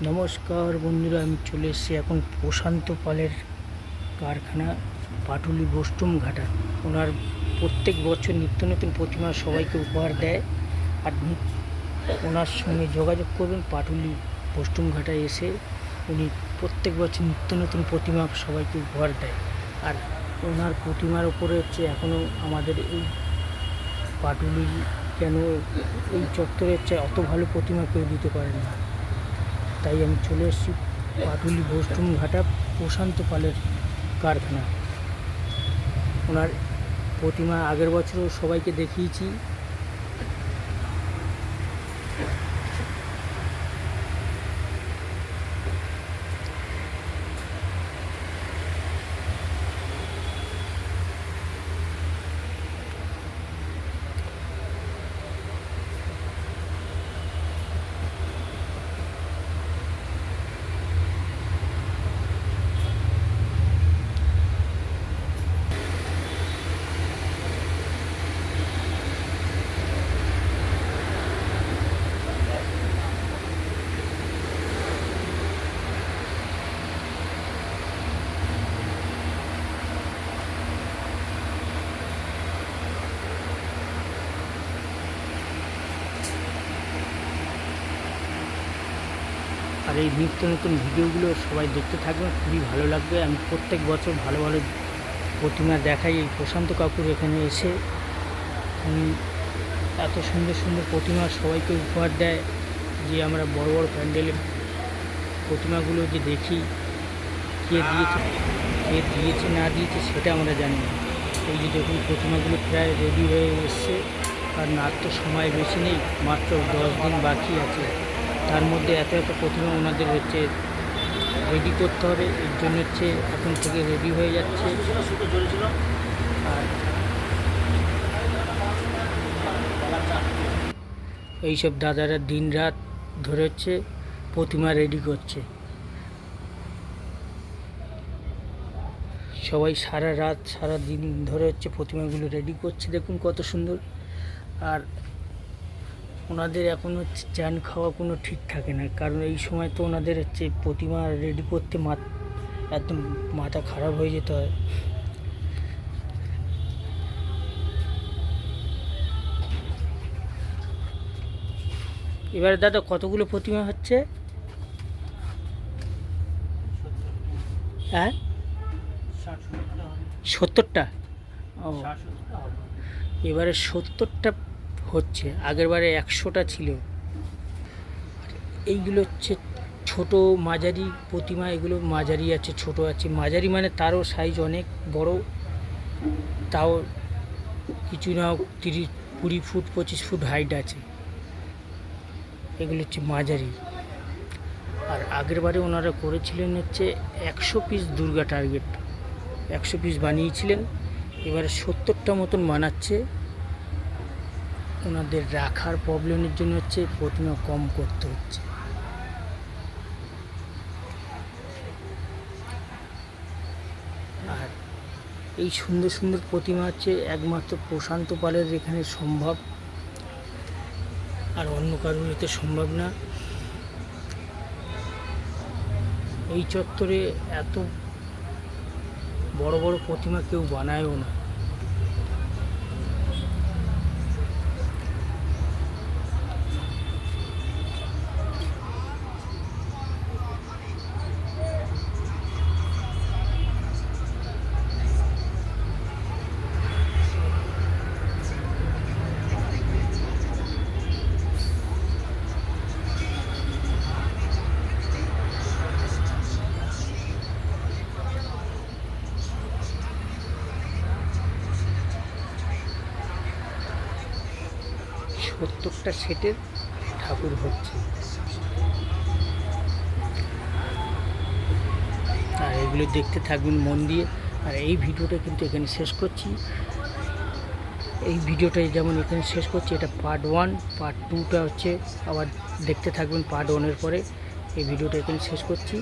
নমস্কার বন্ধুরা, আমি চলে এসেছি এখন প্রশান্ত পালের কারখানা পাটুলি বস্টুম ঘাটা। ওনার প্রত্যেক বছর নিত্য নতুন প্রতিমা সবাইকে উপহার দেয়। আর ওনার সঙ্গে যোগাযোগ করবেন পাটুলি বস্টুম ঘাটায় এসে। উনি প্রত্যেক বছর নিত্য নতুন প্রতিমা সবাইকে উপহার দেয়। আর ওনার প্রতিমার উপরে হচ্ছে এখনও আমাদের এই পাটুলি কেন এই চত্বরে হচ্ছে অত ভালো প্রতিমা কেউ দিতে পারে না। তাই আমি চলে এসেছি পাটুলি বস্টুম ঘাটা প্রশান্ত পালের কারখানা। ওনার প্রতিমা আগের বছরও সবাইকে দেখিয়েছি। আর এই নিত্য নতুন ভিডিওগুলো সবাই দেখতে থাকবেন, খুবই ভালো লাগবে। আমি প্রত্যেক বছর ভালো ভালো প্রতিমা দেখাই। এই প্রশান্ত কাকুর এখানে এসে উনি এত সুন্দর সুন্দর প্রতিমা সবাইকে উপহার দেয় যে আমরা বড় বড় প্যান্ডেলে প্রতিমাগুলো যে দেখি, কে দিয়েছে না দিয়েছে সেটা আমরা জানি না। এই যে দেখুন প্রতিমাগুলো প্রায় রেডি হয়ে এসছে। আর আর তো সময় বেশি নেই, মাত্র 10 দিন বাকি আছে। তার মধ্যে এত প্রতিমা ওনাদের হচ্ছে রেডি করতে হবে। এর জন্য হচ্ছে এখন থেকে রেডি হয়ে যাচ্ছে। আর এইসব দাদারা দিন রাত ধরে হচ্ছে প্রতিমা রেডি করছে। সবাই সারা রাত সারা দিন ধরে হচ্ছে প্রতিমাগুলো রেডি করছে। দেখুন কত সুন্দর। আর ওনাদের এখন হচ্ছে চান খাওয়া কোনো ঠিক থাকে না, কারণ এই সময় তো ওনাদের হচ্ছে প্রতিমা রেডি করতে একদম মাথা খারাপ হয়ে যেতে হয়। এবারে দাদা কতগুলো প্রতিমা হচ্ছে? হ্যাঁ, 70টা। ও, এবারে 70টা হচ্ছে। আগেরবারে 100টা ছিল। এইগুলো হচ্ছে ছোট মাঝারি প্রতিমা। এগুলো মাঝারি আছে, ছোট আছে। মাঝারি মানে তারও সাইজ অনেক বড়, তাও কিছু না 20 ফুট 25 ফুট হাইট আছে। এগুলো হচ্ছে মাঝারি। আর আগের বারে ওনারা করেছিলেন হচ্ছে 100 পিস দুর্গা টার্গেট, 100 পিস বানিয়েছিলেন। এবারে 70টা মতন বানাচ্ছে। ওনাদের রাখার প্রবলেমের জন্য হচ্ছে প্রতিমা কম করতে হচ্ছে। আর এই সুন্দর সুন্দর প্রতিমা হচ্ছে একমাত্র প্রশান্ত পালের এখানে সম্ভব, আর অন্য কারোর এতে সম্ভব না। এই চত্বরে এত বড় বড় প্রতিমা কেউ বানায়ও না। প্রত্যেকটা সেটের ঠাকুর হচ্ছে। আর এগুলো দেখতে থাকবেন মন দিয়ে। আর এই ভিডিওটা কিন্তু এখানে শেষ করছি। এই ভিডিওটা যেমন এখানে শেষ করছি, এটা পার্ট 1। পার্ট 2টা হচ্ছে আবার দেখতে থাকবেন পার্ট 1-এর পরে। এই ভিডিওটা এখানে শেষ করছি।